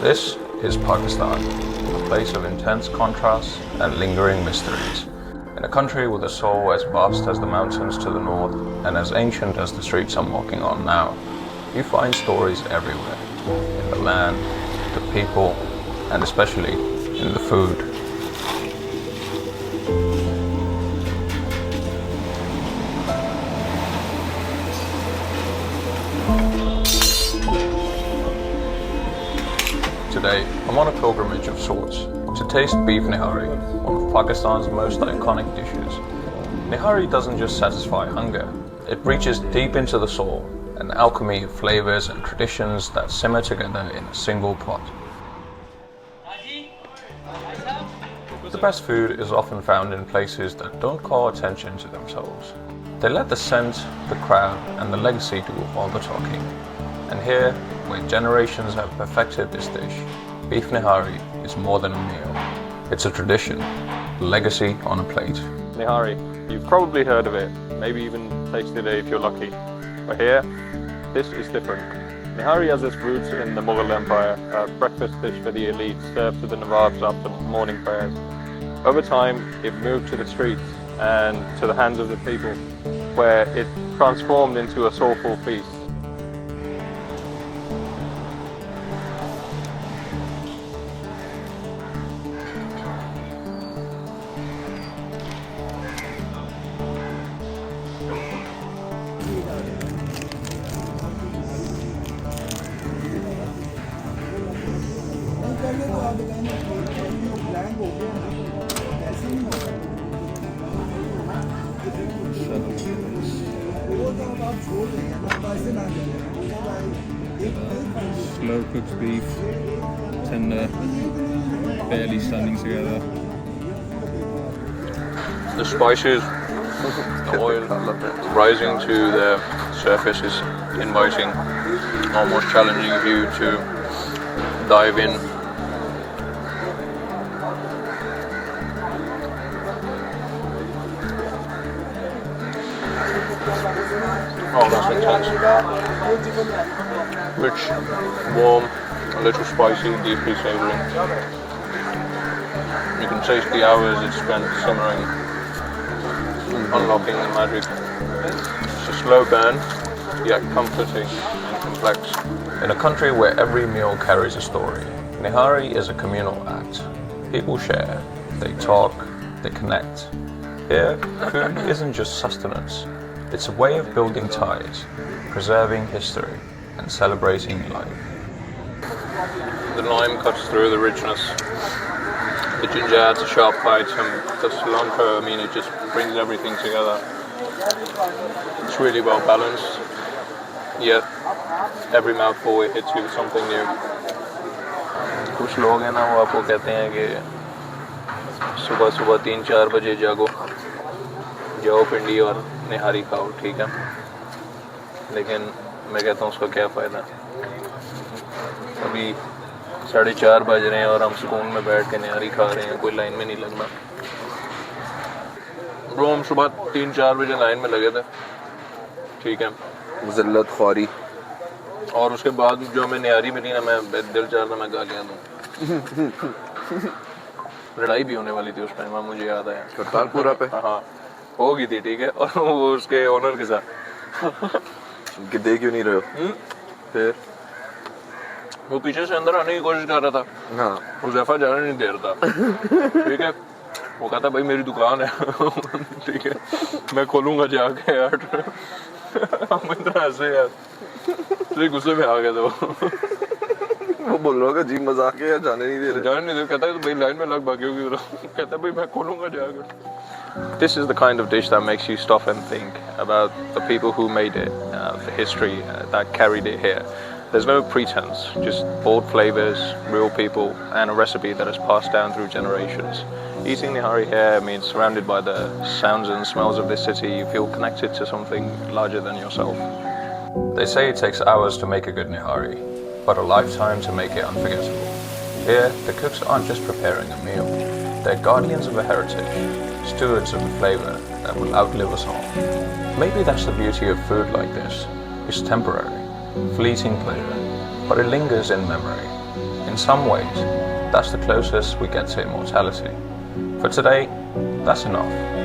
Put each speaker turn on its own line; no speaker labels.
This is Pakistan, a place of intense contrasts and lingering mysteries. In a country with a soul as vast as the mountains to the north and as ancient as the streets I'm walking on now, you find stories everywhere. In the land, the people, and especially in the food. Today, I'm on a pilgrimage of sorts to taste beef nihari, one of Pakistan's most iconic dishes. Nihari doesn't just satisfy hunger, it reaches deep into the soul, an alchemy of flavors and traditions that simmer together in a single pot. The best food is often found in places that don't call attention to themselves. They let the scent, the crowd, and the legacy do all the talking. And here, where generations have perfected this dish, beef nihari is more than a meal. It's a tradition, a legacy on a plate.
Nihari, you've probably heard of it, maybe even tasted it if you're lucky. But here, this is different. Nihari has its roots in the Mughal Empire, a breakfast dish for the elite served to the Nawabs after morning prayers. Over time, it moved to the streets and to the hands of the people, where it transformed into a soulful feast.
Slow cooked beef, tender, barely standing together.
The spices, the oil rising to the surface is inviting, almost challenging you to dive in. Oh, that's intense. Rich, warm, a little spicy, deeply savoury. You can taste the hours it's spent simmering, unlocking the magic. It's a slow burn, yet comforting and complex. In a country where every meal carries a story, Nihari is a communal act. People share, they talk, they connect. Here, food isn't just sustenance. It's a way of building ties, preserving history, and celebrating life. The lime cuts through the richness. The ginger adds a sharp bite, and the cilantro, it just brings everything together. It's really well balanced, yet every mouthful it hits you with something new. कुछ लोग हैं ना वो आपको कहते हैं कि सुबह सुबह 3-4 बजे जागो पिंडी और निहारी खाओ, ठीक है, लेकिन मैं कहता हूँ उसका क्या फ़ायदा। अभी 4:30 बज रहे हैं और हम सुकून में बैठ के निहारी खा रहे हैं, कोई लाइन में नहीं लगना। ब्रो हम सुबह 3-4 बजे लाइन में लगे थे, ठीक है,
ज़िल्लत ख्वारी,
और उसके बाद जो हमें निहारी मिली ना, मैं दिल चाह रहा मैं गालियाँ दूँ। लड़ाई भी होने वाली थी उस टाइम, मुझे याद आया,
करतारपुरा पे।
हाँ हो गई थी, ठीक है, और वो उसके ओनर के साथ।
कि दे क्यों नहीं रहे हो? फिर
वो पीछे से अंदर आने की कोशिश कर रहा था।
हाँ,
हुज़ैफा जाने नहीं दे रहा था, ठीक है, वो कहता भाई मेरी दुकान है, ठीक है, मैं खोलूंगा जाके यार। हम इतना हंसे यार, तो गुस्से में आ गए थे
वो बोल रहा होगा जी मजाक है या जाने नहीं दे रहे?
जाने नहीं दे, कहता है तो भाई लाइन में लग बाकी होगी, कहता है भाई मैं खोलूंगा जाके। This is the kind of dish that makes you stop and think about the people who made it, the history that carried it here. There's no pretense, just bold flavors, real people, and a recipe that has passed down through generations. Eating nihari here means surrounded by the sounds and smells of this city, you feel connected to something larger than yourself. They say it takes hours to make a good nihari, but a lifetime to make it unforgettable. Here, the cooks aren't just preparing a meal, they're guardians of a heritage, stewards of a flavor that will outlive us all. Maybe that's the beauty of food like this. It's temporary, fleeting pleasure, but it lingers in memory, In some ways, that's the closest we get to immortality. For today, that's enough.